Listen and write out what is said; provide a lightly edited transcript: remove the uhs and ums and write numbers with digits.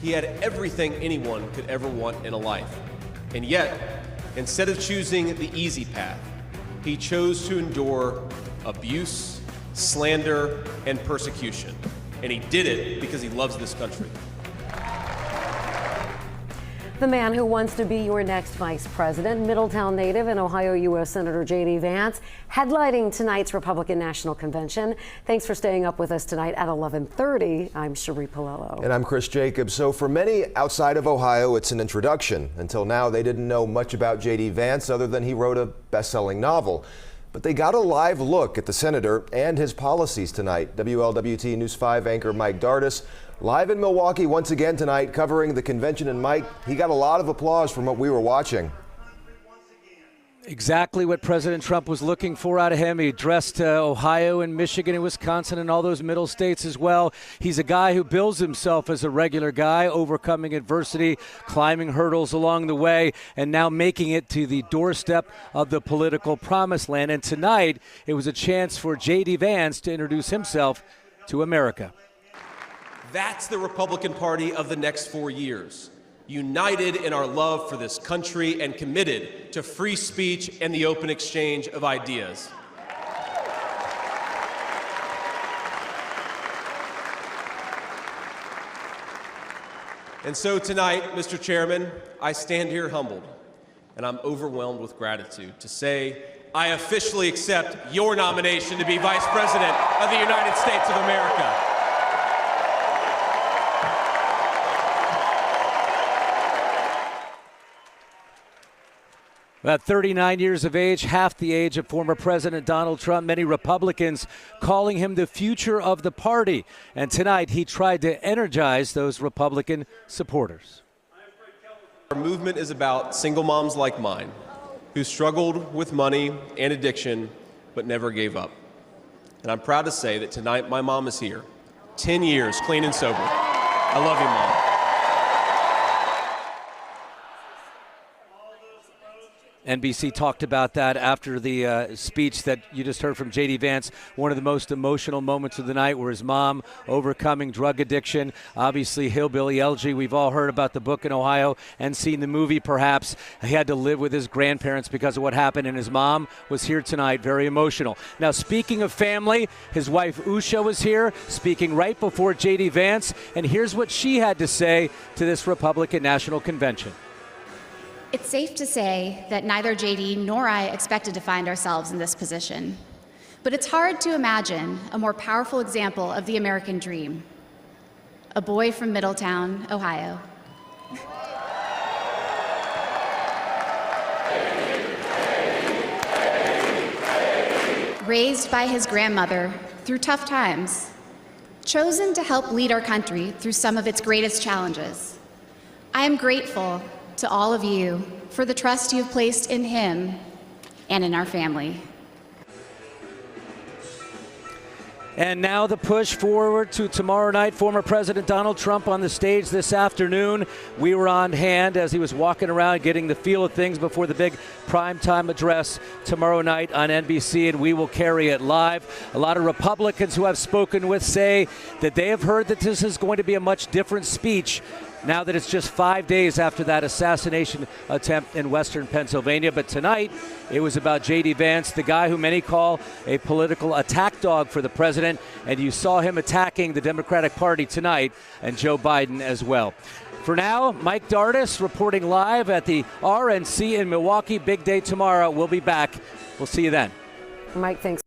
He had everything anyone could ever want in a life. And yet, instead of choosing the easy path, he chose to endure abuse, slander, and persecution. And he did it because he loves this country. The man who wants to be your next vice president, Middletown native and Ohio U.S. Senator J.D. Vance, headlining tonight's Republican National Convention. Thanks for staying up with us tonight at 11:30. I'm Cherie Palello. And I'm Chris Jacobs. So for many outside of Ohio, it's an introduction. Until now, they didn't know much about J.D. Vance other than he wrote a best-selling novel. But they got a live look at the senator and his policies tonight. WLWT News 5 anchor Mike Dardis live in Milwaukee once again tonight covering the convention. And Mike, he got a lot of applause from what we were watching. Exactly what President Trump was looking for out of him. He addressed Ohio and Michigan and Wisconsin and all those middle states as well. He's a guy who bills himself as a regular guy, overcoming adversity, climbing hurdles along the way, and now making it to the doorstep of the political promised land. And tonight, it was a chance for J.D. Vance to introduce himself to America. That's the Republican Party of the next 4 years. United in our love for this country and committed to free speech and the open exchange of ideas. And so tonight, Mr. Chairman, I stand here humbled, and I'm overwhelmed with gratitude to say I officially accept your nomination to be Vice President of the United States of America. At 39 years of age, half the age of former President Donald Trump, many Republicans calling him the future of the party. And tonight, he tried to energize those Republican supporters. Our movement is about single moms like mine, who struggled with money and addiction, but never gave up. And I'm proud to say that tonight my mom is here, 10 years clean and sober. I love you, Mom. NBC talked about that after the speech that you just heard from J.D. Vance, one of the most emotional moments of the night, where his mom overcoming drug addiction, obviously hillbilly Elgie. We've all heard about the book in Ohio and seen the movie perhaps. He had to live with his grandparents because of what happened, and his mom was here tonight, very emotional. Now, speaking of family, his wife Usha was here, speaking right before J.D. Vance, and here's what she had to say to this Republican National Convention. It's safe to say that neither JD nor I expected to find ourselves in this position. But it's hard to imagine a more powerful example of the American dream. A boy from Middletown, Ohio. Raised by his grandmother through tough times. Chosen to help lead our country through some of its greatest challenges. I am grateful to all of you for the trust you have placed in him and in our family. And now the push forward to tomorrow night. Former President Donald Trump on the stage this afternoon. We were on hand as he was walking around getting the feel of things before the big primetime address tomorrow night on NBC, and we will carry it live. A lot of Republicans who I've spoken with say that they have heard that this is going to be a much different speech now that it's just 5 days after that assassination attempt in western Pennsylvania. But tonight, it was about J.D. Vance, the guy who many call a political attack dog for the president. And you saw him attacking the Democratic Party tonight and Joe Biden as well. For now, Mike Dardis reporting live at the RNC in Milwaukee. Big day tomorrow. We'll be back. We'll see you then. Mike, thanks.